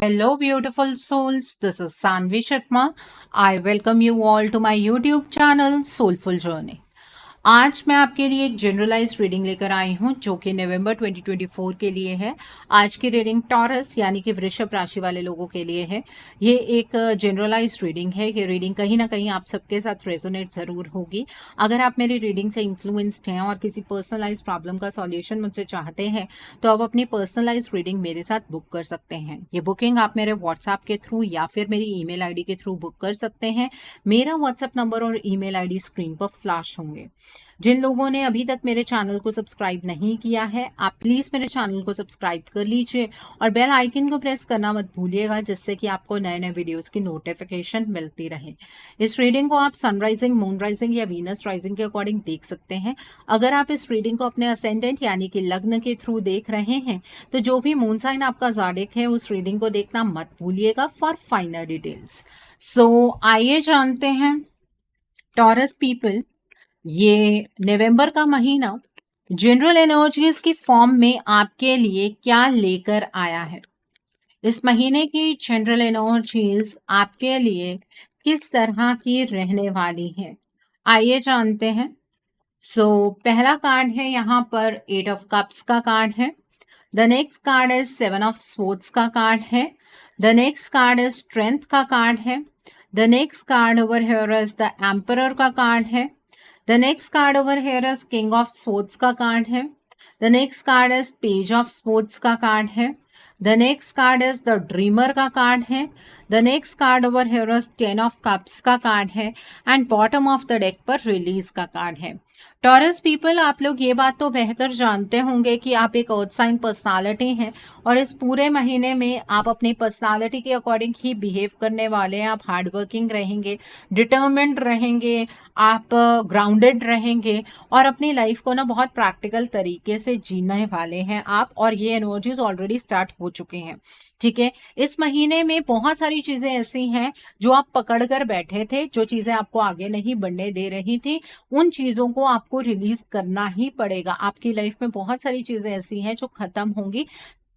Hello, beautiful souls. This is Sanvi Sharma. I welcome you all to my YouTube channel, Soulful Journey. आज मैं आपके लिए एक generalised reading लेकर आई हूं जो कि नवंबर 2024 के लिए है। आज की रीडिंग टॉरस यानी कि वृषभ राशि वाले लोगों के लिए है। ये एक जनरलाइज्ड रीडिंग है। ये रीडिंग कहीं ना कहीं आप सबके साथ रेजोनेट ज़रूर होगी। अगर आप मेरी रीडिंग से इन्फ्लुएंस्ड हैं और किसी पर्सनलाइज्ड प्रॉब्लम का सॉल्यूशन मुझसे चाहते हैं तो आप अपनी पर्सनलाइज्ड रीडिंग मेरे साथ बुक कर सकते हैं। ये बुकिंग आप मेरे व्हाट्सएप के थ्रू या फिर मेरी ईमेल आईडी के थ्रू बुक कर सकते हैं। मेरा व्हाट्सएप नंबर और ईमेल आईडी स्क्रीन पर फ्लैश होंगे। जिन लोगों ने अभी तक मेरे चैनल को सब्सक्राइब नहीं किया है, आप प्लीज़ मेरे चैनल को सब्सक्राइब कर लीजिए और बेल आइकन को प्रेस करना मत भूलिएगा, जिससे कि आपको नए नए वीडियोस की नोटिफिकेशन मिलती रहे। इस रीडिंग को आप सनराइजिंग, मून राइजिंग या वीनस राइजिंग के अकॉर्डिंग देख सकते हैं। अगर आप इस रीडिंग को अपने असेंडेंट यानी कि लग्न के थ्रू देख रहे हैं तो जो भी मून साइन आपका ज़ोडिएक है उस रीडिंग को देखना मत भूलिएगा फॉर फाइनल डिटेल्स। सो आइए जानते हैं टॉरस पीपल, ये नवंबर का महीना जनरल एनर्जीज की फॉर्म में आपके लिए क्या लेकर आया है। इस महीने की जनरल एनर्जीज आपके लिए किस तरह की रहने वाली है, आइए जानते हैं। पहला कार्ड है यहाँ पर 8 ऑफ कप्स का कार्ड है। द नेक्स्ट कार्ड है 7 ऑफ स्वॉर्ड्स का कार्ड है। द नेक्स्ट कार्ड है स्ट्रेंथ का कार्ड है। The next card over here is the emperor का कार्ड है। The next card over here is king of swords का कार्ड है। The next card is page of swords का card है। The next card is the dreamer का card है। The next card over here is 10 of cups का card है and bottom of the deck पर release का card है। Taurus people, आप लोग ये बात तो बेहतर जानते होंगे कि आप एक अर्थ साइन पर्सनालिटी हैं और इस पूरे महीने में आप अपनी पर्सनालिटी के अकॉर्डिंग ही बिहेव करने वाले हैं। आप हार्ड वर्किंग रहेंगे, डिटर्मिन्ड रहेंगे, आप ग्राउंडेड रहेंगे और अपनी लाइफ को ना बहुत प्रैक्टिकल तरीके से जीने वाले हैं आप। और ये एनर्जीज ऑलरेडी स्टार्ट हो चुकी हैं, ठीक है। इस महीने में बहुत सारी चीजें ऐसी हैं जो आप पकड़ कर बैठे थे, जो चीजें आपको आगे नहीं बढ़ने दे रही थी, उन चीजों को आपको रिलीज करना ही पड़ेगा। आपकी लाइफ में बहुत सारी चीजें ऐसी हैं जो खत्म होंगी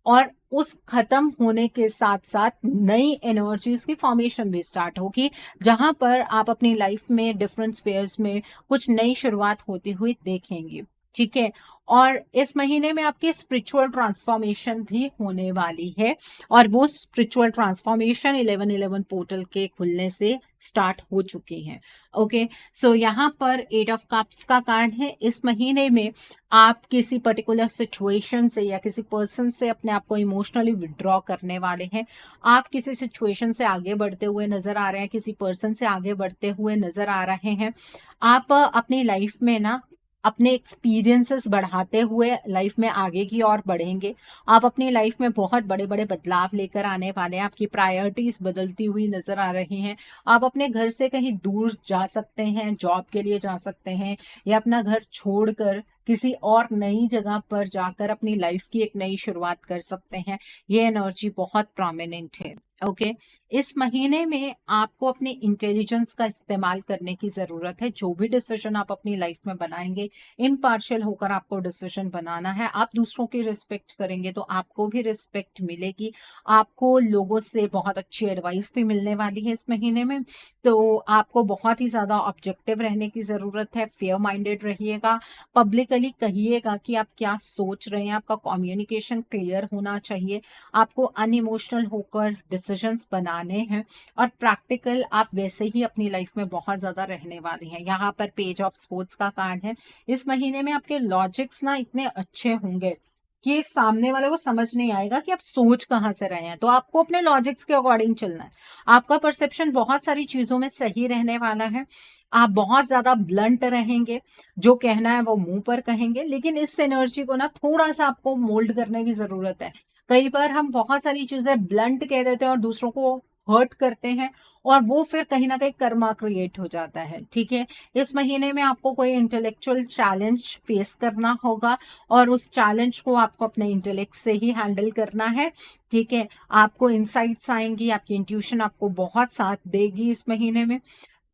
और उस खत्म होने के साथ साथ नई एनर्जीज की फॉर्मेशन भी स्टार्ट होगी, जहां पर आप अपनी लाइफ में डिफरेंट स्पेयर्स में कुछ नई शुरुआत होती हुई देखेंगे, ठीक है। और इस महीने में आपकी स्पिरिचुअल ट्रांसफॉर्मेशन भी होने वाली है और वो स्पिरिचुअल ट्रांसफॉर्मेशन 1111 पोर्टल के खुलने से स्टार्ट हो चुकी है। ओके, सो यहाँ पर 8 ऑफ कप्स का कार्ड है। इस महीने में आप किसी पर्टिकुलर सिचुएशन से या किसी पर्सन से अपने आप को इमोशनली विड्रॉ करने वाले हैं। आप किसी सिचुएशन से आगे बढ़ते हुए नजर आ रहे हैं, किसी पर्सन से आगे बढ़ते हुए नजर आ रहे हैं। आप अपनी लाइफ में ना अपने एक्सपीरियंसेस बढ़ाते हुए लाइफ में आगे की ओर बढ़ेंगे। आप अपनी लाइफ में बहुत बड़े बड़े बदलाव लेकर आने वाले हैं। आपकी प्रायोरिटीज बदलती हुई नजर आ रही हैं। आप अपने घर से कहीं दूर जा सकते हैं, जॉब के लिए जा सकते हैं या अपना घर छोड़कर किसी और नई जगह पर जाकर अपनी लाइफ की एक नई शुरुआत कर सकते हैं। ये एनर्जी बहुत प्रोमिनेंट है। ओके, इस महीने में आपको अपने इंटेलिजेंस का इस्तेमाल करने की जरूरत है। जो भी डिसीजन आप अपनी लाइफ में बनाएंगे, इम्पार्शियल होकर आपको डिसीजन बनाना है। आप दूसरों की रिस्पेक्ट करेंगे तो आपको भी रिस्पेक्ट मिलेगी। आपको लोगों से बहुत अच्छी एडवाइस भी मिलने वाली है इस महीने में। तो आपको बहुत ही ज्यादा ऑब्जेक्टिव रहने की जरूरत है। फेयर माइंडेड रहिएगा, पब्लिकली कहिएगा कि आप क्या सोच रहे हैं। आपका कम्युनिकेशन क्लियर होना चाहिए। आपको अनइमोशनल होकर डिसीजंस बनाने हैं और प्रैक्टिकल आप वैसे ही अपनी लाइफ में बहुत ज्यादा रहने वाली हैं। यहाँ पर पेज ऑफ स्पोर्ट्स का कार्ड है। इस महीने में आपके लॉजिक्स ना इतने अच्छे होंगे कि सामने वाले को समझ नहीं आएगा कि आप सोच कहाँ से रहे हैं। तो आपको अपने लॉजिक्स के अकॉर्डिंग चलना है। आपका परसेप्शन बहुत सारी चीजों में सही रहने वाला है। आप बहुत ज्यादा ब्लंट रहेंगे, जो कहना है वो मुंह पर कहेंगे। लेकिन इस एनर्जी को ना थोड़ा सा आपको मोल्ड करने की जरूरत है। कई बार हम बहुत सारी चीजें ब्लंट कह देते हैं और दूसरों को हर्ट करते हैं और वो फिर कहीं ना कहीं कर्मा क्रिएट हो जाता है, ठीक है। इस महीने में आपको कोई इंटेलेक्चुअल चैलेंज फेस करना होगा और उस चैलेंज को आपको अपने इंटेलेक्ट से ही हैंडल करना है, ठीक है। आपको इंसाइट्स आएंगी, आपकी इंट्यूशन आपको बहुत साथ देगी इस महीने में।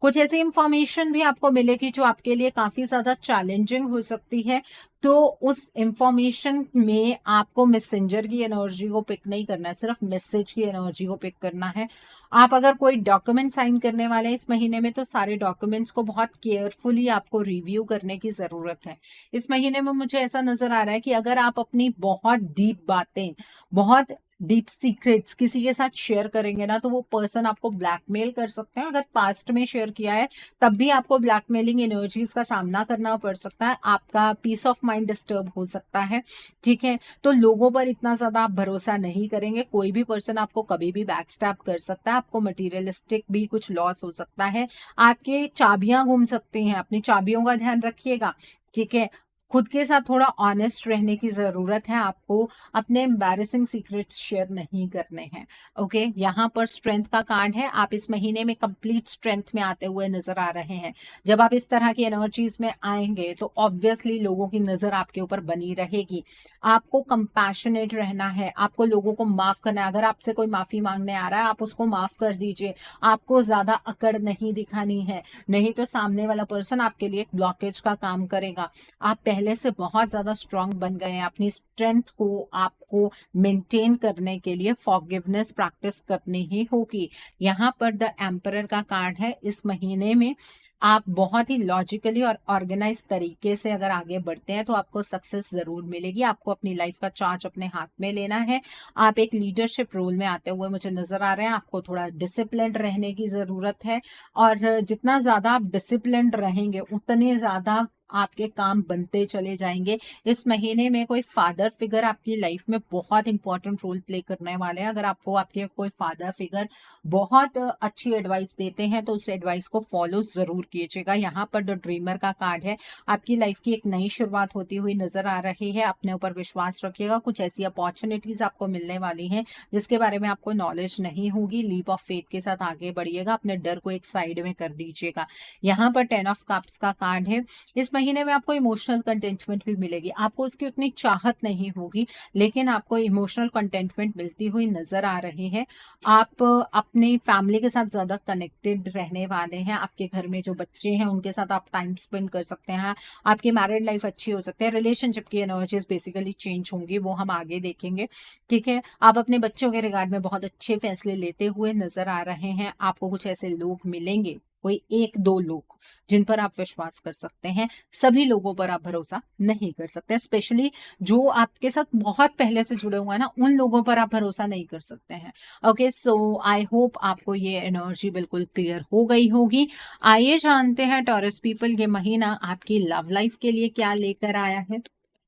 कुछ ऐसी इंफॉर्मेशन भी आपको मिलेगी जो आपके लिए काफी ज्यादा चैलेंजिंग हो सकती है। तो उस इंफॉर्मेशन में आपको मैसेंजर की एनर्जी को पिक नहीं करना है, सिर्फ मैसेज की एनर्जी को पिक करना है। आप अगर कोई डॉक्यूमेंट साइन करने वाले हैं इस महीने में, तो सारे डॉक्यूमेंट्स को बहुत केयरफुली आपको रिव्यू करने की जरूरत है। इस महीने में मुझे ऐसा नजर आ रहा है कि अगर आप अपनी बहुत डीप बातें, बहुत डीप सीक्रेट्स किसी के साथ शेयर करेंगे ना, तो वो पर्सन आपको ब्लैकमेल कर सकते हैं। अगर पास्ट में शेयर किया है तब भी आपको ब्लैकमेलिंग एनर्जीज का सामना करना पड़ सकता है, आपका पीस ऑफ माइंड डिस्टर्ब हो सकता है। ठीक है, तो लोगों पर इतना ज्यादा आप भरोसा नहीं करेंगे। कोई भी पर्सन आपको कभी भी बैकस्टैब कर सकता है, आपको मटीरियलिस्टिक भी कुछ लॉस हो सकता है, आपके चाबियां घूम सकती हैं, अपनी चाबियों का ध्यान रखिएगा। ठीक है, खुद के साथ थोड़ा ऑनेस्ट रहने की जरूरत है आपको, अपने एम्बैरेसिंग सीक्रेट्स शेयर नहीं करने हैं। ओके, यहाँ पर स्ट्रेंथ का कार्ड है, आप इस महीने में कंप्लीट स्ट्रेंथ में आते हुए नजर आ रहे हैं। जब आप इस तरह की एनर्जीज में आएंगे तो ऑब्वियसली लोगों की नजर आपके ऊपर बनी रहेगी। आपको कंपैशनेट रहना है, आपको लोगों को माफ करना है। अगर आपसे कोई माफी मांगने आ रहा है, आप उसको माफ कर दीजिए। आपको ज्यादा अकड़ नहीं दिखानी है, नहीं तो सामने वाला पर्सन आपके लिए एक ब्लॉकेज का काम करेगा। आप पहले से बहुत ज्यादा स्ट्रांग बन गए हैं, अपनी स्ट्रेंथ को आपको मेंटेन करने के लिए फॉरगिवनेस प्रैक्टिस करनी ही होगी। यहाँ पर द एम्परर का कार्ड है। इस महीने में आप बहुत ही लॉजिकली और ऑर्गेनाइज तरीके से अगर आगे बढ़ते हैं तो आपको सक्सेस जरूर मिलेगी। आपको अपनी लाइफ का चार्ज अपने हाथ में लेना है। आप एक लीडरशिप रोल में आते हुए मुझे नजर आ रहे हैं। आपको थोड़ा डिसिप्लिन रहने की जरूरत है, और जितना ज्यादा आप डिसिप्लिन रहेंगे उतने ज्यादा आपके काम बनते चले जाएंगे। इस महीने में कोई फादर फिगर आपकी लाइफ में बहुत इंपॉर्टेंट रोल प्ले करने वाले हैं। अगर आपको आपके कोई फादर फिगर बहुत अच्छी एडवाइस देते हैं तो उस एडवाइस को फॉलो जरूर कीजिएगा। यहाँ पर द ड्रीमर का कार्ड है। आपकी लाइफ की एक नई शुरुआत होती हुई नजर आ रही है। अपने ऊपर विश्वास रखिएगा, कुछ ऐसी अपॉर्चुनिटीज आपको मिलने वाली हैं जिसके बारे में आपको नॉलेज नहीं होगी। लीप ऑफ फेथ के साथ आगे बढ़िएगा, अपने डर को एक साइड में कर दीजिएगा। यहाँ पर 10 ऑफ कप्स का कार्ड है। इस महीने में आपको इमोशनल कंटेंटमेंट भी मिलेगी। आपको उसकी उतनी चाहत नहीं होगी, लेकिन आपको इमोशनल कंटेंटमेंट मिलती हुई नजर आ रही है। आप अपनी फैमिली के साथ ज्यादा कनेक्टेड रहने वाले हैं। आपके घर में जो बच्चे हैं उनके साथ आप टाइम स्पेंड कर सकते हैं। आपकी मैरिड लाइफ अच्छी हो सकती है। रिलेशनशिप की एनर्जीज बेसिकली चेंज होंगी, वो हम आगे देखेंगे। ठीक है, आप अपने बच्चों के रिगार्ड में बहुत अच्छे फैसले लेते हुए नजर आ रहे हैं। आपको कुछ ऐसे लोग मिलेंगे, कोई एक दो लोग जिन पर आप विश्वास कर सकते हैं। सभी लोगों पर आप भरोसा नहीं कर सकते, स्पेशली जो आपके साथ बहुत पहले से जुड़े हुए हैं ना, उन लोगों पर आप भरोसा नहीं कर सकते हैं। ओके, सो आई होप आपको ये एनर्जी बिल्कुल क्लियर हो गई होगी। आइए जानते हैं टॉरस पीपल ये महीना आपकी लव लाइफ के लिए क्या लेकर आया है।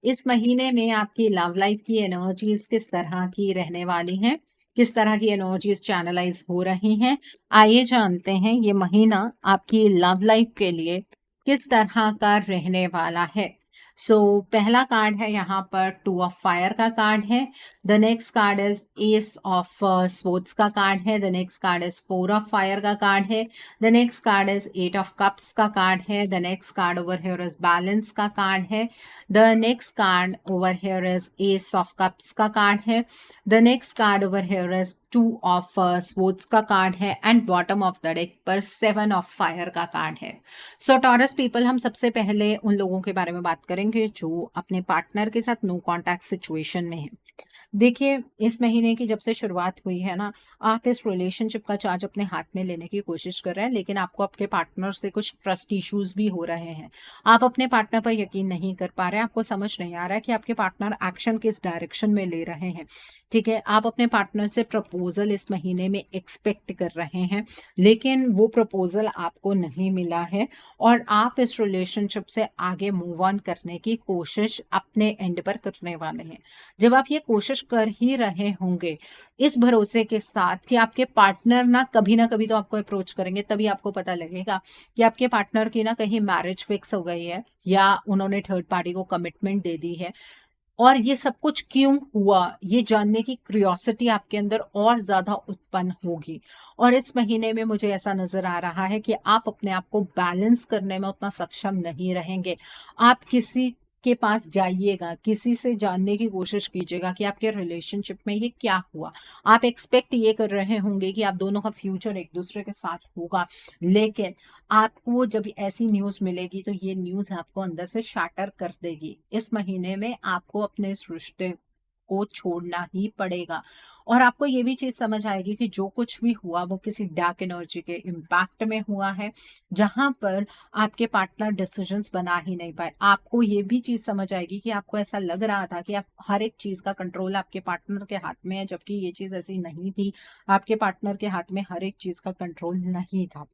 इस महीने में आपकी लव लाइफ की एनर्जीज किस तरह की रहने वाली हैं, किस तरह की एनर्जीज चैनलाइज हो रही हैं। आइए जानते हैं ये महीना आपकी लव लाइफ के लिए किस तरह का रहने वाला है। पहला कार्ड है यहाँ पर 2 ऑफ फायर का कार्ड है। The next card is S of sports का कार्ड है। The next card is 4 of fire का कार्ड है। The next card is 8 of cups का कार्ड है। The next card over here is balance का card है। The next card over here is S of cups का card है। The next card over here is 2 of sports का card है, and bottom of the deck पर 7 of fire का card है। Taurus people, हम सबसे पहले उन लोगों के बारे में बात करेंगे जो अपने पार्टनर के साथ नो कॉन्टैक्ट सिचुएशन में है। देखिए, इस महीने की जब से शुरुआत हुई है ना, आप इस रिलेशनशिप का चार्ज अपने हाथ में लेने की कोशिश कर रहे हैं, लेकिन आपको आपके पार्टनर से कुछ ट्रस्ट इश्यूज भी हो रहे हैं। आप अपने पार्टनर पर यकीन नहीं कर पा रहे हैं, आपको समझ नहीं आ रहा है कि आपके पार्टनर एक्शन किस डायरेक्शन में ले रहे हैं। ठीक है, आप अपने पार्टनर से प्रपोजल इस महीने में एक्सपेक्ट कर रहे हैं, लेकिन वो प्रपोजल आपको नहीं मिला है, और आप इस रिलेशनशिप से आगे मूव ऑन करने की कोशिश अपने एंड पर करने वाले हैं। जब आप ये कोशिश कर ही रहे होंगे इस भरोसे के साथ कि आपके पार्टनर ना कभी तो आपको अप्रोच करेंगे, तभी आपको पता लगेगा कि आपके पार्टनर की ना कहीं मैरिज फिक्स हो गई है या उन्होंने थर्ड पार्टी को कमिटमेंट दे दी है। और ये सब कुछ क्यों हुआ, ये जानने की क्यूरियोसिटी आपके अंदर और ज्यादा उत्पन्न होगी। और इस महीने में मुझे ऐसा नजर आ रहा है कि आप अपने आप को बैलेंस करने में उतना सक्षम नहीं रहेंगे। आप किसी के पास जाइएगा, किसी से जानने की कोशिश कीजिएगा कि आपके रिलेशनशिप में ये क्या हुआ। आप एक्सपेक्ट ये कर रहे होंगे कि आप दोनों का फ्यूचर एक दूसरे के साथ होगा, लेकिन आपको जब ऐसी न्यूज़ मिलेगी तो ये न्यूज़ आपको अंदर से शैटर कर देगी। इस महीने में आपको अपने इस रिश्ते को छोड़ना ही पड़ेगा, और आपको ये भी चीज़ समझ आएगी कि जो कुछ भी हुआ वो किसी डार्क एनर्जी के इम्पैक्ट में हुआ है, जहां पर आपके पार्टनर डिसीजंस बना ही नहीं पाए। आपको ये भी चीज़ समझ आएगी कि आपको ऐसा लग रहा था कि आप हर एक चीज़ का कंट्रोल आपके पार्टनर के हाथ में है, जबकि ये चीज़ ऐसी नहीं थी। आपके पार्टनर के हाथ में हर एक चीज़ का कंट्रोल नहीं था।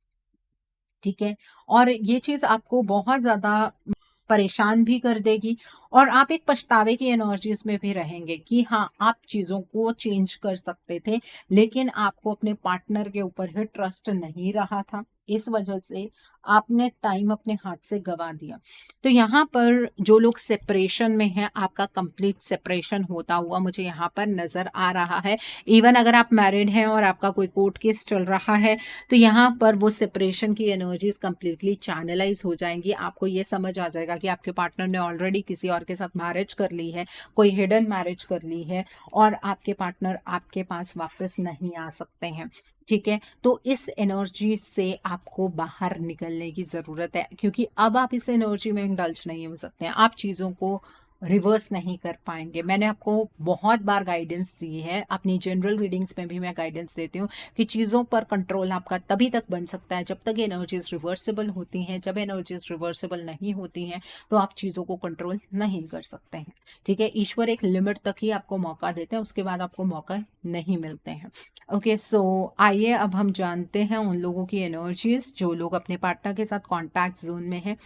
ठीक है, और ये चीज़ आपको बहुत ज़्यादा परेशान भी कर देगी, और आप एक पछतावे की एनर्जीज में भी रहेंगे कि हाँ, आप चीज़ों को चेंज कर सकते थे, लेकिन आपको अपने पार्टनर के ऊपर ही ट्रस्ट नहीं रहा था। इस वजह से आपने टाइम अपने हाथ से गवा दिया। तो यहाँ पर जो लोग सेपरेशन में हैं, आपका कंप्लीट सेपरेशन होता हुआ मुझे यहाँ पर नज़र आ रहा है। इवन अगर आप मैरिड हैं और आपका कोई कोर्ट केस चल रहा है, तो यहाँ पर वो सेपरेशन की एनर्जीज कंप्लीटली चैनलाइज हो जाएंगी। आपको ये समझ आ जाएगा कि आपके पार्टनर ने ऑलरेडी किसी और के साथ मैरिज कर ली है, कोई हिडन मैरिज कर ली है, और आपके पार्टनर आपके पास वापस नहीं आ सकते हैं। ठीक है, तो इस एनर्जी से आपको बाहर निकलने की ज़रूरत है, क्योंकि अब आप इस एनर्जी में इंडल्ज नहीं हो सकते हैं। आप चीज़ों को रिवर्स नहीं कर पाएंगे। मैंने आपको बहुत बार गाइडेंस दी है, अपनी जनरल रीडिंग्स में भी मैं गाइडेंस देती हूँ कि चीज़ों पर कंट्रोल आपका तभी तक बन सकता है जब तक एनर्जीज रिवर्सिबल होती हैं। जब एनर्जीज रिवर्सिबल नहीं होती हैं तो आप चीज़ों को कंट्रोल नहीं कर सकते हैं। ठीक है, ईश्वर एक लिमिट तक ही आपको मौका देते हैं, उसके बाद आपको मौका नहीं मिलते हैं। ओके, सो आइए अब हम जानते हैं उन लोगों की एनर्जीज जो लोग अपने पार्टनर के साथ कॉन्टैक्ट जोन में हैं।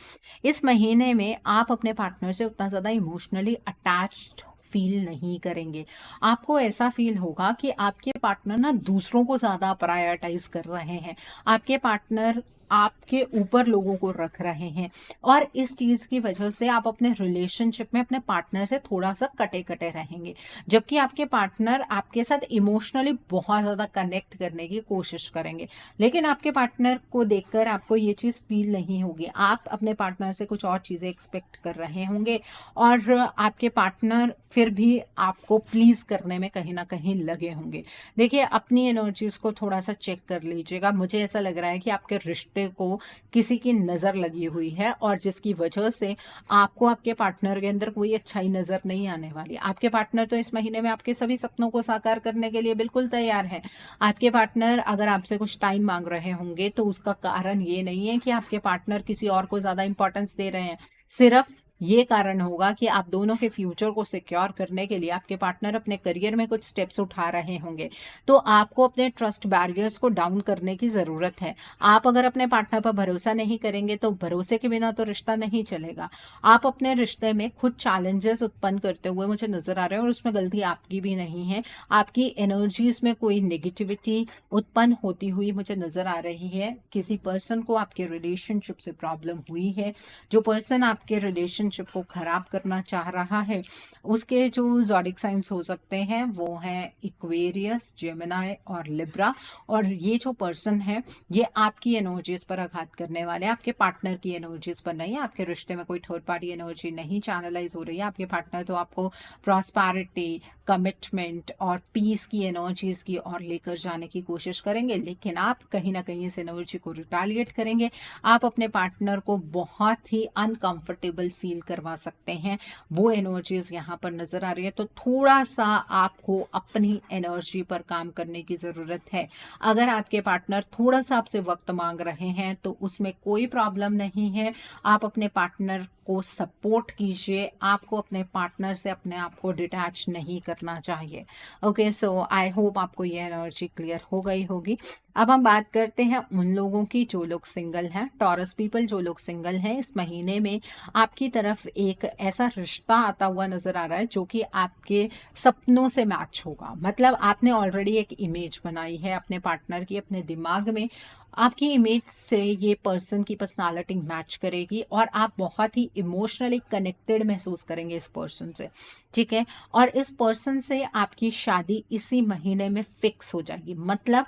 इस महीने में आप अपने पार्टनर से उतना ज़्यादा इमोशनली अटैच्ड फील नहीं करेंगे। आपको ऐसा फील होगा कि आपके पार्टनर ना दूसरों को ज़्यादा प्रायोरिटाइज कर रहे हैं, आपके पार्टनर आपके ऊपर लोगों को रख रहे हैं, और इस चीज़ की वजह से आप अपने रिलेशनशिप में अपने पार्टनर से थोड़ा सा कटे कटे रहेंगे, जबकि आपके पार्टनर आपके साथ इमोशनली बहुत ज़्यादा कनेक्ट करने की कोशिश करेंगे। लेकिन आपके पार्टनर को देखकर आपको ये चीज़ फील नहीं होगी। आप अपने पार्टनर से कुछ और चीज़ें एक्सपेक्ट कर रहे होंगे, और आपके पार्टनर फिर भी आपको प्लीज़ करने में कहीं ना कहीं लगे होंगे। देखिए, अपनी एनर्जीज को थोड़ा सा चेक कर लीजिएगा। मुझे ऐसा लग रहा है कि आपके रिश्ते को किसी की नज़र लगी हुई है, और जिसकी वजह से आपको आपके पार्टनर के अंदर कोई अच्छाई नज़र नहीं आने वाली। आपके पार्टनर तो इस महीने में आपके सभी सपनों को साकार करने के लिए बिल्कुल तैयार है। आपके पार्टनर अगर आपसे कुछ टाइम मांग रहे होंगे तो उसका कारण ये नहीं है कि आपके पार्टनर किसी और को ज़्यादा इंपॉर्टेंस दे रहे हैं, सिर्फ ये कारण होगा कि आप दोनों के फ्यूचर को सिक्योर करने के लिए आपके पार्टनर अपने करियर में कुछ स्टेप्स उठा रहे होंगे। तो आपको अपने ट्रस्ट बैरियर्स को डाउन करने की ज़रूरत है। आप अगर अपने पार्टनर पर भरोसा नहीं करेंगे तो भरोसे के बिना तो रिश्ता नहीं चलेगा। आप अपने रिश्ते में खुद चैलेंजेस उत्पन्न करते हुए मुझे नज़र आ रहे हैं, और उसमें गलती आपकी भी नहीं है। आपकी एनर्जीज में कोई नेगेटिविटी उत्पन्न होती हुई मुझे नज़र आ रही है। किसी पर्सन को आपके रिलेशनशिप से प्रॉब्लम हुई है। जो पर्सन आपके रिलेशनशिप को खराब करना चाह रहा है, उसके जो ज़ोडिक साइंस हो सकते हैं वो हैं इक्वेरियस, जेमिनी और लिब्रा। और ये जो पर्सन है ये आपकी एनर्जीज पर आघात करने वाले हैं, आपके पार्टनर की एनर्जीज पर नहीं। आपके रिश्ते में कोई थर्ड पार्टी एनर्जी नहीं चैनलाइज हो रही है। आपके पार्टनर तो आपको प्रॉस्पेरिटी, कमिटमेंट और पीस की एनर्जीज की और लेकर जाने की कोशिश करेंगे, लेकिन आप कहीं ना कहीं इस एनर्जी को रिटालिएट करेंगे। आप अपने पार्टनर को बहुत ही अनकंफर्टेबल फील करवा सकते हैं। वो एनर्जीज यहाँ पर नजर आ रही है, तो थोड़ा सा आपको अपनी एनर्जी पर काम करने की जरूरत है। अगर आपके पार्टनर थोड़ा सा आपसे वक्त मांग रहे हैं तो उसमें कोई प्रॉब्लम नहीं है। आप अपने पार्टनर को सपोर्ट कीजिए। आपको अपने पार्टनर से अपने आप को डिटैच नहीं करना चाहिए। ओके, सो आई होप आपको ये एनर्जी क्लियर हो गई होगी। अब हम बात करते हैं उन लोगों की जो लोग सिंगल हैं, टॉरस पीपल। जो लोग सिंगल हैं, इस महीने में आपकी तरफ एक ऐसा रिश्ता आता हुआ नजर आ रहा है जो कि आपके सपनों से मैच होगा। मतलब आपने ऑलरेडी एक इमेज बनाई है अपने पार्टनर की अपने दिमाग में। आपकी इमेज से ये पर्सन की पर्सनालिटी मैच करेगी, और आप बहुत ही इमोशनली कनेक्टेड महसूस करेंगे इस पर्सन से। ठीक है, और इस पर्सन से आपकी शादी इसी महीने में फिक्स हो जाएगी। मतलब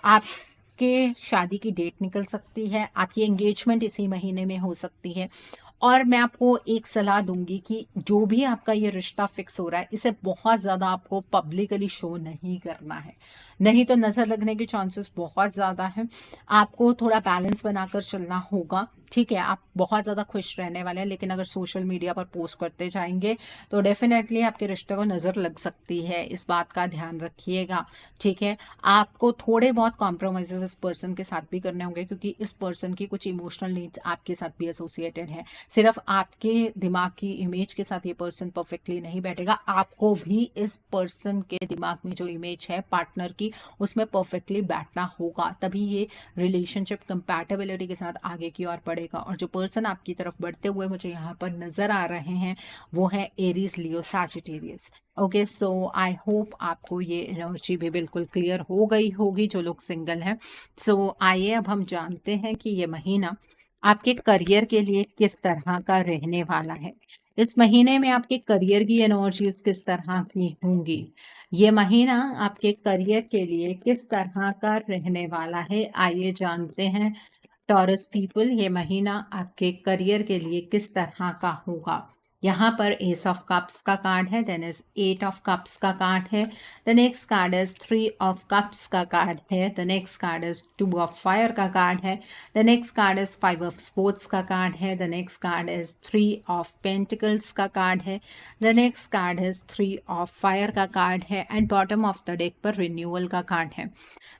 आप आपके शादी की डेट निकल सकती है, आपकी एंगेजमेंट इसी महीने में हो सकती है। और मैं आपको एक सलाह दूंगी कि जो भी आपका ये रिश्ता फिक्स हो रहा है, इसे बहुत ज़्यादा आपको पब्लिकली शो नहीं करना है, नहीं तो नज़र लगने के चांसेस बहुत ज़्यादा हैं। आपको थोड़ा बैलेंस बनाकर चलना होगा, ठीक है। आप बहुत ज़्यादा खुश रहने वाले हैं, लेकिन अगर सोशल मीडिया पर पोस्ट करते जाएंगे तो डेफिनेटली आपके रिश्ते को नज़र लग सकती है, इस बात का ध्यान रखिएगा, ठीक है। आपको थोड़े बहुत कॉम्प्रोमाइजेस इस पर्सन के साथ भी करने होंगे, क्योंकि इस पर्सन की कुछ इमोशनल नीड्स आपके साथ भी एसोसिएटेड है। सिर्फ आपके दिमाग की इमेज के साथ ये पर्सन परफेक्टली नहीं बैठेगा, आपको भी इस पर्सन के दिमाग में जो इमेज है पार्टनर की, उसमें परफेक्टली बैठना होगा, तभी ये रिलेशनशिप कंपैटिबिलिटी के साथ आगे की ओर बढ़ेगा। और जो पर्सन आपकी तरफ बढ़ते हुए मुझे यहाँ पर नजर आ रहे हैं वो है Aries, Leo, Sagittarius. Okay, so I hope आपको ये एनर्जी भी बिल्कुल क्लियर हो गई होगी जो लोग सिंगल हैं। सो आइए अब हम जानते हैं कि ये महीना आपके करियर के लिए किस तरह का रहने वाला है। इस महीने में आपके करियर की एनर्जीज किस तरह की होंगी, ये महीना आपके करियर के लिए किस तरह का रहने वाला है, आइए जानते हैं। टॉरस पीपल, ये महीना आपके करियर के लिए किस तरह का होगा। यहाँ पर एस ऑफ कप्स का कार्ड है, देन इज 8 ऑफ कप्स का कार्ड है, the next card is 3 of cups का कार्ड है, the next card is 2 of fire का कार्ड है, the next card is 5 of sports का कार्ड है, the next card is 3 of pentacles का card है, the next card is 3 of fire का card है, and bottom of the deck पर renewal का कार्ड है।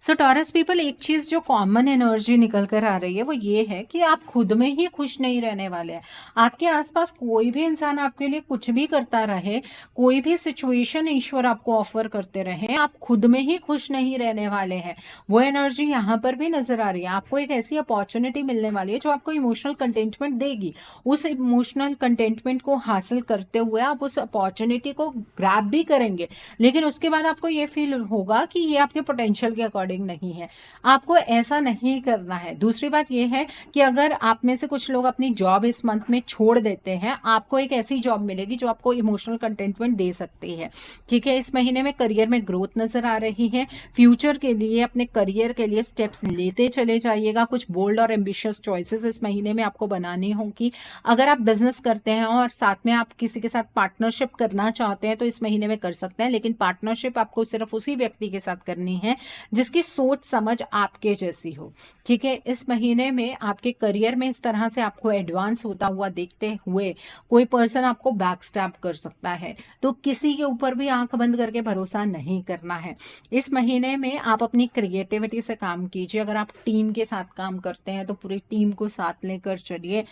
सो टॉरस पीपल, एक चीज जो कॉमन एनर्जी निकल कर आ रही है वो ये है कि आप खुद में ही खुश नहीं रहने वाले हैं। आपके आसपास कोई भी इंसान आपके लिए कुछ भी करता रहे, कोई भी सिचुएशन ईश्वर आपको ऑफर करते रहे, आप खुद में ही खुश नहीं रहने वाले हैं। वो एनर्जी यहाँ पर भी नजर आ रही है। आपको एक ऐसी अपॉर्चुनिटी मिलने वाली है जो आपको इमोशनल कंटेंटमेंट देगी। उस इमोशनल कंटेंटमेंट को हासिल करते हुए आप उस अपॉर्चुनिटी को ग्रैब भी करेंगे, लेकिन उसके बाद आपको ये फील होगा कि ये आपके पोटेंशियल के अकॉर्डिंग नहीं है। आपको ऐसा नहीं करना है। दूसरी बात यह है कि अगर आप में से कुछ लोग अपनी जॉब इस मंथ में छोड़ देते हैं, आपको एक ऐसी जॉब मिलेगी जो आपको इमोशनल कंटेंटमेंट दे सकती है, ठीक है। इस महीने में करियर में ग्रोथ नजर आ रही है। फ्यूचर के लिए, अपने करियर के लिए स्टेप्स लेते चले जाइएगा। कुछ बोल्ड और एम्बिशियस चॉइसेस इस महीने में आपको बनानी होंगी। अगर आप बिजनेस करते हैं और साथ में आप किसी के साथ पार्टनरशिप करना चाहते हैं तो इस महीने में कर सकते हैं, लेकिन पार्टनरशिप आपको सिर्फ उसी व्यक्ति के साथ करनी है जिसकी सोच समझ आपके जैसी हो, ठीक है। इस महीने में आपके करियर में इस तरह से आपको एडवांस होता हुआ देखते हुए कोई पर्सन आपको बैकस्टैब कर सकता है, तो किसी के ऊपर भी आंख बंद करके भरोसा नहीं करना है। इस महीने में आप अपनी क्रिएटिविटी से काम कीजिए। अगर आप टीम के साथ काम करते हैं तो पूरी टीम को साथ लेकर चलिए,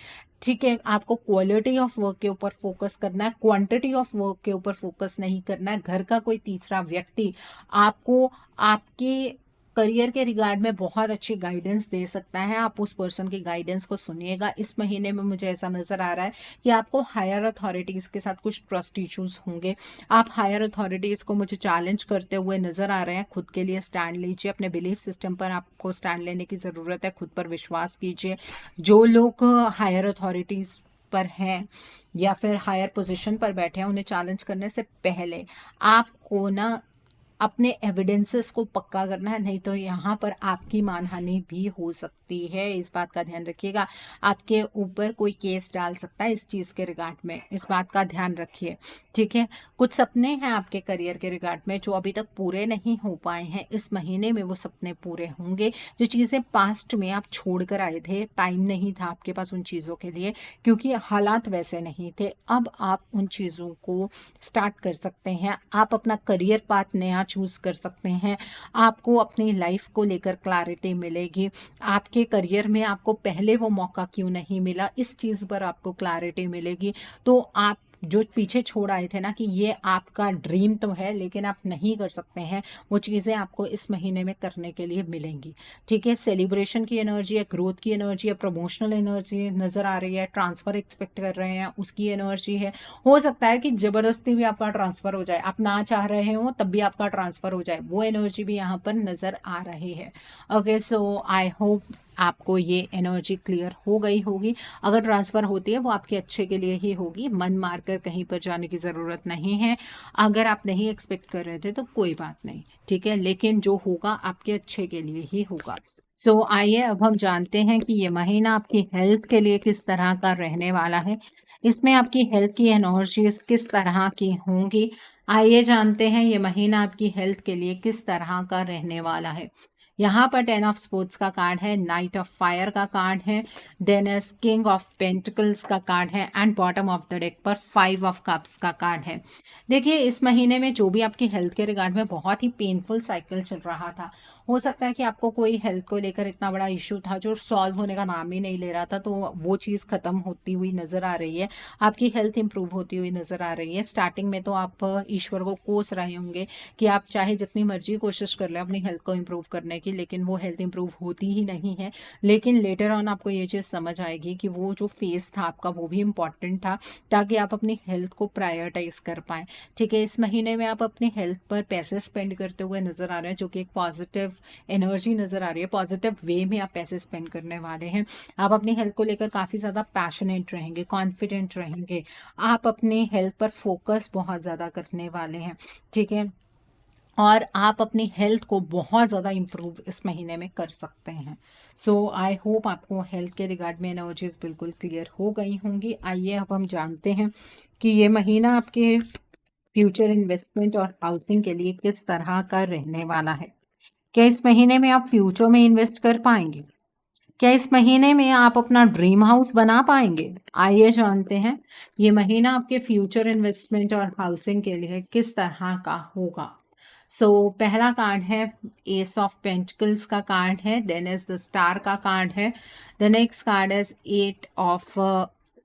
ठीक है। आपको क्वालिटी ऑफ वर्क के ऊपर फोकस करना है, क्वांटिटी ऑफ वर्क के ऊपर फोकस नहीं करना है। घर का कोई तीसरा व्यक्ति आपको आपके करियर के रिगार्ड में बहुत अच्छी गाइडेंस दे सकता है, आप उस पर्सन की गाइडेंस को सुनिएगा। इस महीने में मुझे ऐसा नजर आ रहा है कि आपको हायर अथॉरिटीज के साथ कुछ ट्रस्ट इश्यूज होंगे। आप हायर अथॉरिटीज को मुझे चैलेंज करते हुए नजर आ रहे हैं। खुद के लिए स्टैंड लीजिए, अपने बिलीफ सिस्टम पर आपको स्टैंड लेने की जरूरत है, खुद पर विश्वास कीजिए। जो लोग हायर अथॉरिटीज पर हैं या फिर हायर पोजीशन पर बैठे हैं, उन्हें चैलेंज करने से पहले आपको ना अपने एविडेंसेस को पक्का करना है, नहीं तो यहाँ पर आपकी मानहानि भी हो सकती है। इस बात का ध्यान रखिएगा। आपके ऊपर कोई केस डाल सकता है इस चीज़ के रिगार्ड में, इस बात का ध्यान रखिए, ठीक है। कुछ सपने हैं आपके करियर के रिगार्ड में जो अभी तक पूरे नहीं हो पाए हैं, इस महीने में वो सपने पूरे होंगे। जो चीज़ें पास्ट में आप छोड़ कर आए थे, टाइम नहीं था आपके पास उन चीज़ों के लिए, क्योंकि हालात वैसे नहीं थे, अब आप उन चीज़ों को स्टार्ट कर सकते हैं। आप अपना करियर पाथ नया चूज कर सकते हैं। आपको अपनी लाइफ को लेकर क्लैरिटी मिलेगी। आपके करियर में आपको पहले वो मौका क्यों नहीं मिला, इस चीज़ पर आपको क्लैरिटी मिलेगी। तो आप जो पीछे छोड़ आए थे ना कि ये आपका ड्रीम तो है लेकिन आप नहीं कर सकते हैं, वो चीज़ें आपको इस महीने में करने के लिए मिलेंगी, ठीक है। सेलिब्रेशन की एनर्जी है, ग्रोथ की एनर्जी है, प्रमोशनल एनर्जी नज़र आ रही है, ट्रांसफ़र एक्सपेक्ट कर रहे हैं उसकी एनर्जी है। हो सकता है कि ज़बरदस्ती भी आपका ट्रांसफ़र हो जाए, आप ना चाह रहे हो तब भी आपका ट्रांसफ़र हो जाए, वो एनर्जी भी यहाँ पर नज़र आ रही है। ओके, सो आई होप आपको ये एनर्जी क्लियर हो गई होगी। अगर ट्रांसफ़र होती है वो आपके अच्छे के लिए ही होगी, मन मारकर कहीं पर जाने की ज़रूरत नहीं है। अगर आप नहीं एक्सपेक्ट कर रहे थे तो कोई बात नहीं, ठीक है, लेकिन जो होगा आपके अच्छे के लिए ही होगा। सो आइए अब हम जानते हैं कि ये महीना आपकी हेल्थ के लिए किस तरह का रहने वाला है। इसमें आपकी हेल्थ की एनर्जीज किस तरह की होंगी। आइए जानते हैं ये महीना आपकी हेल्थ के लिए किस तरह का रहने वाला है। यहाँ पर 10 ऑफ स्पोर्ट्स का कार्ड है, नाइट ऑफ फायर का कार्ड है, then is king of pentacles का कार्ड है and bottom of the deck पर 5 ऑफ कप्स का कार्ड है। देखिए इस महीने में जो भी आपकी हेल्थ के रिगार्ड में बहुत ही पेनफुल साइकिल चल रहा था, हो सकता है कि आपको कोई हेल्थ को लेकर इतना बड़ा इश्यू था जो सॉल्व होने का नाम ही नहीं ले रहा था, तो वो चीज़ खत्म होती हुई नजर आ रही है। आपकी हेल्थ इंप्रूव होती हुई नजर आ रही है। स्टार्टिंग में तो आप ईश्वर को कोस रहे होंगे कि आप चाहे जितनी मर्जी कोशिश कर ले अपनी हेल्थ को इंप्रूव करने की, लेकिन वो हेल्थ इंप्रूव होती ही नहीं है। लेकिन लेटर ऑन आपको ये चीज़ समझ आएगी कि वो जो फेस था आपका वो भी इम्पॉर्टेंट था, ताकि आप अपनी हेल्थ को प्रायोरिटाइज कर पाएँ। ठीक है, इस महीने में आप अपनी हेल्थ पर पैसे स्पेंड करते हुए नजर आ रहे हैं, जो कि एक पॉजिटिव एनर्जी नजर आ रही है। पॉजिटिव वे में आप पैसे स्पेंड करने वाले हैं। आप अपनी हेल्थ को लेकर काफ़ी ज़्यादा पैशनेट रहेंगे, कॉन्फिडेंट रहेंगे। आप अपनी हेल्थ पर फोकस बहुत ज़्यादा करने वाले हैं। ठीक है, और आप अपनी हेल्थ को बहुत ज़्यादा इम्प्रूव इस महीने में कर सकते हैं। सो आई होप आपको हेल्थ के रिगार्ड में एनर्जीज बिल्कुल क्लियर हो गई होंगी। आइए अब हम जानते हैं कि ये महीना आपके फ्यूचर इन्वेस्टमेंट और हाउसिंग के लिए किस तरह का रहने वाला है। क्या इस महीने में आप फ्यूचर में इन्वेस्ट कर पाएंगे? क्या इस महीने में आप अपना ड्रीम हाउस बना पाएंगे? आइए जानते हैं ये महीना आपके फ्यूचर इन्वेस्टमेंट और हाउसिंग के लिए किस तरह का होगा। पहला कार्ड है एस ऑफ पेंटिकल्स का कार्ड है, देन इज द स्टार का कार्ड है, the next card is 8 of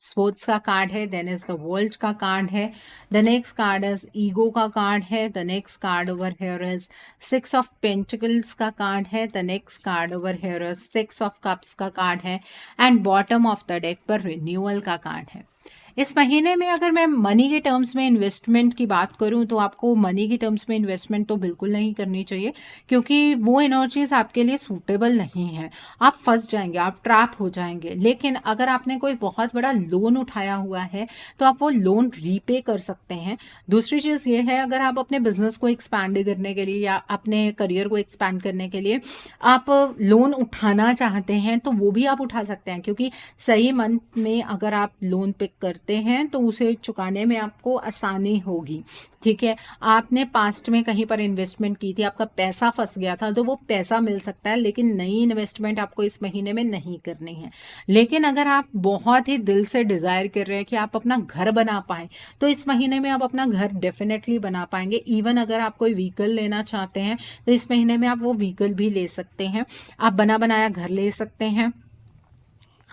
sports का कार्ड है, देन इज द वर्ल्ड का कार्ड है, the next card is ego का कार्ड है, the next card over here is 6 of pentacles का card है, the next card over here is 6 of cups का card है and bottom of the deck पर renewal का card है। इस महीने में अगर मैं मनी के टर्म्स में इन्वेस्टमेंट की बात करूं, तो आपको मनी के टर्म्स में इन्वेस्टमेंट तो बिल्कुल नहीं करनी चाहिए, क्योंकि वो एनर्जीज आपके लिए सूटेबल नहीं है। आप फंस जाएंगे, आप ट्रैप हो जाएंगे। लेकिन अगर आपने कोई बहुत बड़ा लोन उठाया हुआ है तो आप वो लोन रीपे कर सकते हैं। दूसरी चीज़ ये है, अगर आप अपने बिजनेस को एक्सपैंड करने के लिए या अपने करियर को एक्सपैंड करने के लिए आप लोन उठाना चाहते हैं, तो वो भी आप उठा सकते हैं, क्योंकि सही मंथ में अगर आप लोन पिक करते हैं तो उसे चुकाने में आपको आसानी होगी। ठीक है, आपने पास्ट में कहीं पर इन्वेस्टमेंट की थी, आपका पैसा फंस गया था, तो वो पैसा मिल सकता है, लेकिन नई इन्वेस्टमेंट आपको इस महीने में नहीं करनी है। लेकिन अगर आप बहुत ही दिल से डिज़ायर कर रहे हैं कि आप अपना घर बना पाएं, तो इस महीने में आप अपना घर डेफिनेटली बना पाएंगे। इवन अगर आप कोई व्हीकल लेना चाहते हैं तो इस महीने में आप वो व्हीकल भी ले सकते हैं। आप बना बनाया घर ले सकते हैं,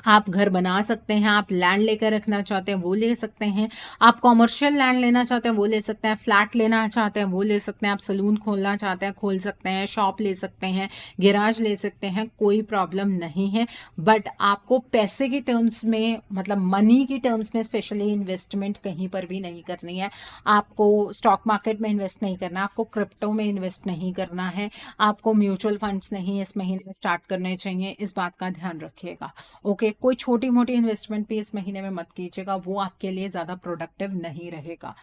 आप घर बना सकते हैं, आप लैंड लेकर रखना चाहते हैं वो ले सकते हैं, आप कॉमर्शियल लैंड लेना चाहते हैं वो ले सकते हैं, फ्लैट लेना चाहते हैं वो ले सकते हैं, आप सलून खोलना चाहते हैं खोल सकते हैं, शॉप ले सकते हैं, गैराज ले सकते हैं, कोई प्रॉब्लम नहीं है। बट आपको पैसे की टर्म्स में, मतलब मनी की टर्म्स में स्पेशली इन्वेस्टमेंट कहीं पर भी नहीं करनी है। आपको स्टॉक मार्केट में इन्वेस्ट नहीं करना, आपको क्रिप्टो में इन्वेस्ट नहीं करना है, आपको म्यूचुअल फंड्स नहीं इस महीने में स्टार्ट करने चाहिए। इस बात का ध्यान रखिएगा। ओके, कोई छोटी मोटी इन्वेस्टमेंट भी इस महीने में मत कीजिएगा, वो आपके लिए ज़्यादा प्रोडक्टिव नहीं रहेगा।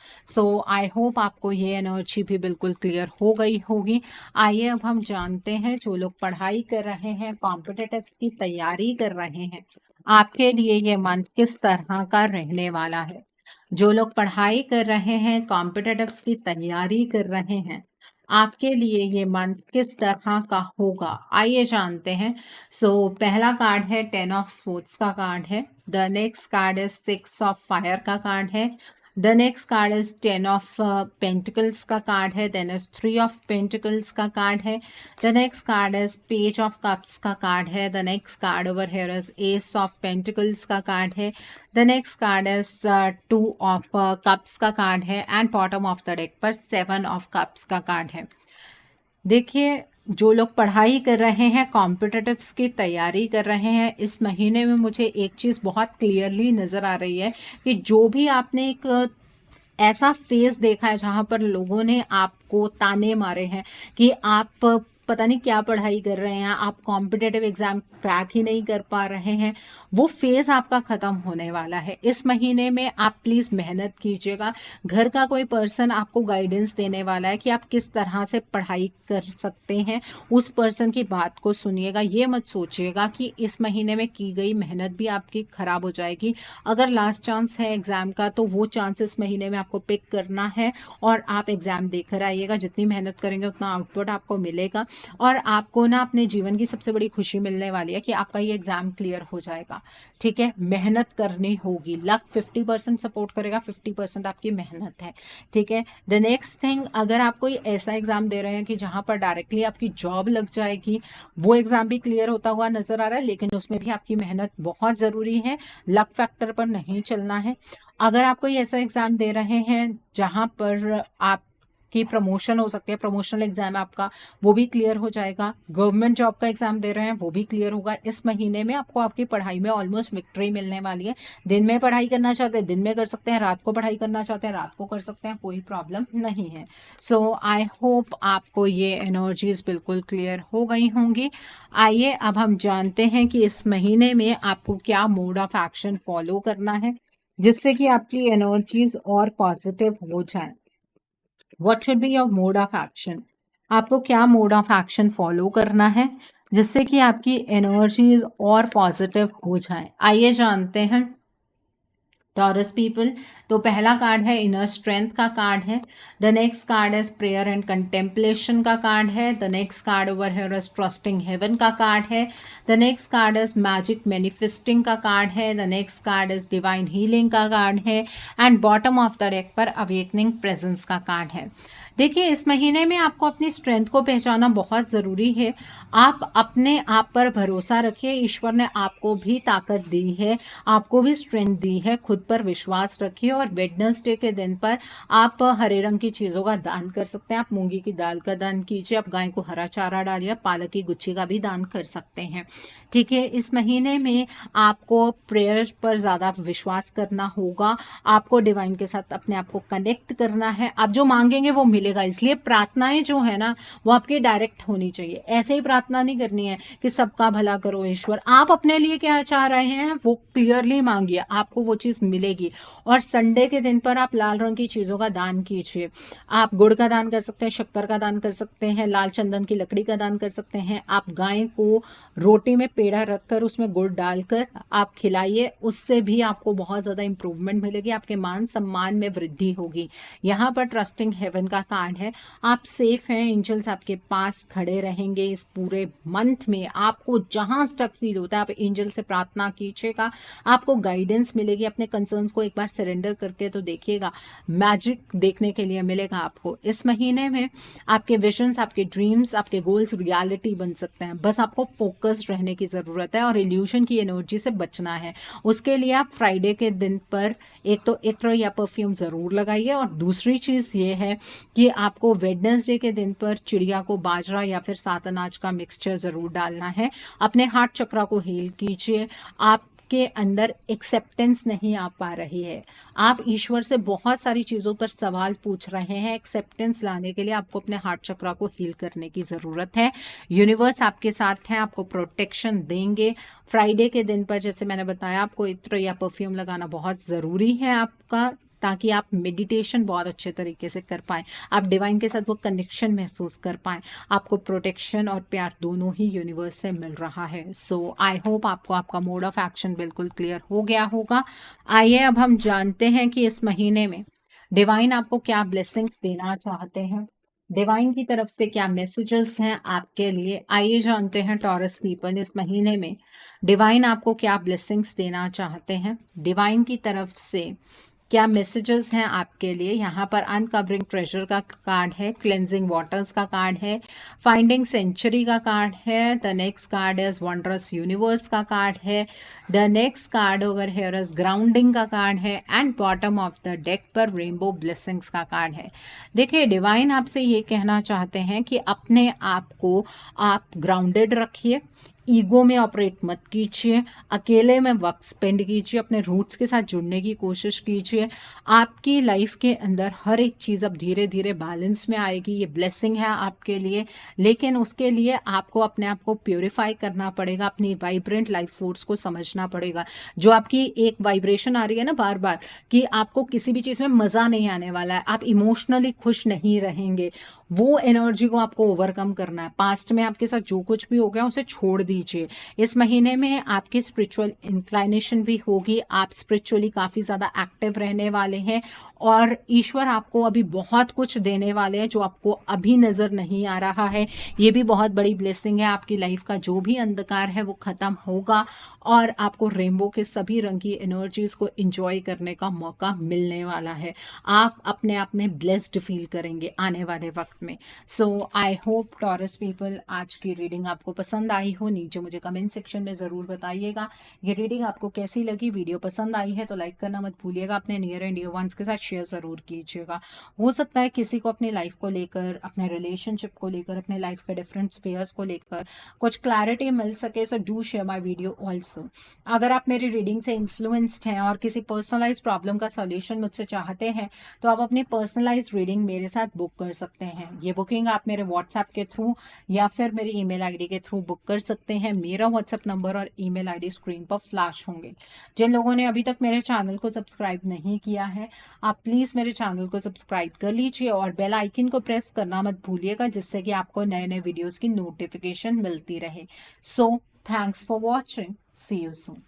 आई होप आपको ये एनर्जी भी बिल्कुल क्लियर हो गई होगी। आइए अब हम जानते हैं जो लोग पढ़ाई कर रहे हैं, कॉम्पिटिटिव्स की तैयारी कर रहे हैं, आपके लिए ये मंथ किस तरह का रहने वाला है। जो लोग पढ़ाई कर रहे हैं, कॉम्पिटिटिव्स की तैयारी कर रहे हैं, आपके लिए ये मंथ किस तरह का होगा, आइए जानते हैं। पहला कार्ड है 10 ऑफ स्पोर्ट्स का कार्ड है, the next card is 6 of fire का कार्ड है, the next card is 10 of pentacles का कार्ड है, देन इज 3 ऑफ पेंटिकल्स का कार्ड है, the next card is page of cups का कार्ड है, the next card over here is S of pentacles का card है, the next card is 2 of cups का card है and bottom of the deck पर 7 of cups का card है। देखिए, जो लोग पढ़ाई कर रहे हैं, कॉम्पिटिटिव्स की तैयारी कर रहे हैं, इस महीने में मुझे एक चीज़ बहुत क्लियरली नज़र आ रही है कि जो भी आपने एक ऐसा फेज देखा है जहाँ पर लोगों ने आपको ताने मारे हैं कि आप पता नहीं क्या पढ़ाई कर रहे हैं, आप कॉम्पिटिटिव एग्ज़ाम क्रैक ही नहीं कर पा रहे हैं, वो फेज आपका खत्म होने वाला है। इस महीने में आप प्लीज मेहनत कीजिएगा। घर का कोई पर्सन आपको गाइडेंस देने वाला है कि आप किस तरह से पढ़ाई कर सकते हैं, उस पर्सन की बात को सुनिएगा। ये मत सोचिएगा कि इस महीने में की गई मेहनत भी आपकी खराब हो जाएगी। अगर लास्ट चांस है एग्जाम का तो वो चांस इस महीने में आपको पिक करना है और आप एग्जाम देकर आइएगा। जितनी मेहनत करेंगे उतना आउटपुट आपको मिलेगा और आपको ना अपने जीवन की सबसे बड़ी खुशी मिलने वाली है कि आपका ये एग्जाम क्लियर हो जाएगा। ठीक है, मेहनत करनी होगी। लक 50% सपोर्ट करेगा, 50% आपकी मेहनत है। ठीक है, द नेक्स्ट थिंग, अगर आप कोई ऐसा एग्जाम दे रहे हैं कि जहां पर डायरेक्टली आपकी जॉब लग जाएगी, वो एग्जाम भी क्लियर होता हुआ नजर आ रहा है, लेकिन उसमें भी आपकी मेहनत बहुत जरूरी है। लक फैक्टर पर नहीं चलना है। अगर आप कोई ऐसा एग्जाम दे रहे हैं जहां पर आप की प्रमोशन हो सकती है, प्रमोशनल एग्जाम है आपका, वो भी क्लियर हो जाएगा। गवर्नमेंट जॉब का एग्जाम दे रहे हैं वो भी क्लियर होगा। इस महीने में आपको आपकी पढ़ाई में ऑलमोस्ट विक्ट्री मिलने वाली है। दिन में पढ़ाई करना चाहते हैं दिन में कर सकते हैं, रात को पढ़ाई करना चाहते हैं रात को कर सकते हैं, कोई प्रॉब्लम नहीं है। सो आई होप आपको ये एनर्जीज बिल्कुल क्लियर हो गई होंगी। आइए अब हम जानते हैं कि इस महीने में आपको क्या मोड ऑफ एक्शन फॉलो करना है जिससे कि आपकी एनर्जीज और पॉजिटिव हो जाए। What should be your mode of action? आपको क्या मोड ऑफ एक्शन फॉलो करना है जिससे कि आपकी एनर्जीज और पॉजिटिव हो जाए। आइए जानते हैं। टॉरस पीपल, तो पहला कार्ड है इनर स्ट्रेंथ का कार्ड है। द नेक्स्ट कार्ड है प्रेयर एंड कंटेम्पलेशन का कार्ड है। The next card over here is trusting heaven का कार्ड है। The next card is magic manifesting का कार्ड है। The next card is divine healing का कार्ड है and bottom of the deck पर awakening presence का card है। देखिए, इस महीने में आपको अपनी स्ट्रेंथ को पहचानना बहुत ज़रूरी है। आप अपने आप पर भरोसा रखिए। ईश्वर ने आपको भी ताकत दी है, आपको भी स्ट्रेंथ दी है। खुद पर विश्वास रखिए और वेडनेसडे के दिन पर आप हरे रंग की चीज़ों का दान कर सकते हैं। आप मूंगी की दाल का दान कीजिए, आप गाय को हरा चारा डालिए, पालक की गुच्छी का भी दान कर सकते हैं। ठीक है, इस महीने में आपको प्रेयर पर ज़्यादा विश्वास करना होगा। आपको डिवाइन के साथ अपने आप को कनेक्ट करना है। आप जो मांगेंगे वो मिलेगा, इसलिए प्रार्थनाएं जो है ना वो आपकी डायरेक्ट होनी चाहिए। ऐसे ही प्रार्थना नहीं करनी है कि सबका भला करो ईश्वर। आप अपने लिए क्या चाह रहे हैं वो क्लियरली मांगिए, आपको वो चीज़ मिलेगी। और संडे के दिन पर आप लाल रंग की चीज़ों का दान कीजिए। आप गुड़ का दान कर सकते हैं, शक्कर का दान कर सकते हैं, लाल चंदन की लकड़ी का दान कर सकते हैं। आप गाय को रोटी में पेड़ा रखकर उसमें गुड़ डालकर आप खिलाइए, उससे भी आपको बहुत ज़्यादा इंप्रूवमेंट मिलेगी, आपके मान सम्मान में वृद्धि होगी। यहाँ पर ट्रस्टिंग हेवन का कार्ड है। आप सेफ हैं, एंजल्स आपके पास खड़े रहेंगे इस पूरे मंथ में। आपको जहाँ स्टक फील होता है आप एंजल से प्रार्थना कीजिएगा, आपको गाइडेंस मिलेगी। अपने कंसर्न्स को एक बार सरेंडर करके तो देखिएगा, मैजिक देखने के लिए मिलेगा आपको। इस महीने में आपके विजन्स, आपके ड्रीम्स, आपके गोल्स रियलिटी बन सकते हैं। बस आपको फोकस्ड रहने की ज़रूरत है और इल्यूशन की एनर्जी से बचना है। उसके लिए आप फ्राइडे के दिन पर एक तो इत्र या परफ्यूम ज़रूर लगाइए और दूसरी चीज़ ये है कि आपको वेडनेसडे के दिन पर चिड़िया को बाजरा या फिर सात अनाज का मिक्सचर ज़रूर डालना है। अपने हार्ट चक्रा को हील कीजिए। आपके अंदर एक्सेप्टेंस नहीं आ पा रही है, आप ईश्वर से बहुत सारी चीज़ों पर सवाल पूछ रहे हैं। एक्सेप्टेंस लाने के लिए आपको अपने हार्ट चक्रा को हील करने की ज़रूरत है। यूनिवर्स आपके साथ है, आपको प्रोटेक्शन देंगे। फ्राइडे के दिन पर जैसे मैंने बताया आपको इत्र या परफ्यूम लगाना बहुत ज़रूरी है आपका, ताकि आप मेडिटेशन बहुत अच्छे तरीके से कर पाएँ, आप डिवाइन के साथ वो कनेक्शन महसूस कर पाएँ। आपको प्रोटेक्शन और प्यार दोनों ही यूनिवर्स से मिल रहा है। सो आई होप आपको आपका मोड ऑफ एक्शन बिल्कुल क्लियर हो गया होगा। आइए अब हम जानते हैं कि इस महीने में डिवाइन आपको क्या ब्लेसिंग्स देना चाहते हैं, डिवाइन की तरफ से क्या मैसेजेस हैं आपके लिए। आइए जानते हैं टॉरस पीपल, इस महीने में डिवाइन आपको क्या ब्लेसिंग्स देना चाहते हैं, डिवाइन की तरफ से क्या मैसेजेस हैं आपके लिए। यहाँ पर अनकवरिंग ट्रेजर का कार्ड है, क्लेंजिंग वाटर्स का कार्ड है, फाइंडिंग सेंचुरी का कार्ड है। The next card is wondrous universe का कार्ड है। The next card over here is grounding का कार्ड है and bottom of the deck पर रेनबो ब्लेसिंग्स का कार्ड है। देखिए, डिवाइन आपसे ये कहना चाहते हैं कि अपने आप को आप ग्राउंडेड रखिए, ईगो में ऑपरेट मत कीजिए, अकेले में वक्त स्पेंड कीजिए, अपने रूट्स के साथ जुड़ने की कोशिश कीजिए। आपकी लाइफ के अंदर हर एक चीज़ अब धीरे धीरे बैलेंस में आएगी, ये ब्लेसिंग है आपके लिए। लेकिन उसके लिए आपको अपने आप को प्योरीफाई करना पड़ेगा, अपनी वाइब्रेंट लाइफ फोर्स को समझना पड़ेगा। जो आपकी एक वाइब्रेशन आ रही है ना बार बार कि आपको किसी भी चीज़ में मज़ा नहीं आने वाला है, आप इमोशनली खुश नहीं रहेंगे, वो एनर्जी को आपको ओवरकम करना है। पास्ट में आपके साथ जो कुछ भी हो गया उसे छोड़ दीजिए। इस महीने में आपकी स्पिरिचुअल इंक्लाइनेशन भी होगी, आप स्पिरिचुअली काफ़ी ज़्यादा एक्टिव रहने वाले हैं और ईश्वर आपको अभी बहुत कुछ देने वाले हैं जो आपको अभी नज़र नहीं आ रहा है। ये भी बहुत बड़ी ब्लेसिंग है, आपकी लाइफ का जो भी अंधकार है वो ख़त्म होगा और आपको रेनबो के सभी रंग की एनर्जीज़ को इंजॉय करने का मौका मिलने वाला है। आप अपने आप में ब्लेस्ड फील करेंगे आने वाले वक्त में। सो आई होप टॉरस पीपल आज की रीडिंग आपको पसंद आई हो। नीचे मुझे कमेंट सेक्शन में ज़रूर बताइएगा ये रीडिंग आपको कैसी लगी। वीडियो पसंद आई है तो लाइक करना मत भूलिएगा, अपने नियर एंड डियर वंस के साथ शेयर ज़रूर कीजिएगा। हो सकता है किसी को अपनी लाइफ को लेकर, अपने रिलेशनशिप को लेकर, अपने लाइफ के डिफरेंट स्पेयर्स को लेकर कुछ क्लैरिटी मिल सके। So do share my video also. अगर आप मेरी रीडिंग से इन्फ्लुएंस्ड हैं और किसी पर्सनलाइज प्रॉब्लम का सॉल्यूशन मुझसे चाहते हैं तो आप अपनी पर्सनलाइज रीडिंग मेरे साथ बुक कर सकते हैं। ये बुकिंग आप मेरे व्हाट्सएप के थ्रू या फिर मेरी ईमेल आईडी के थ्रू बुक कर सकते हैं। मेरा व्हाट्सएप नंबर और ईमेल आईडी स्क्रीन पर फ्लैश होंगे। जिन लोगों ने अभी तक मेरे चैनल को सब्सक्राइब नहीं किया है आप प्लीज़ मेरे चैनल को सब्सक्राइब कर लीजिए और बेल आइकन को प्रेस करना मत भूलिएगा, जिससे कि आपको नए नए वीडियोज़ की नोटिफिकेशन मिलती रहे। So thanks for watching, see you soon.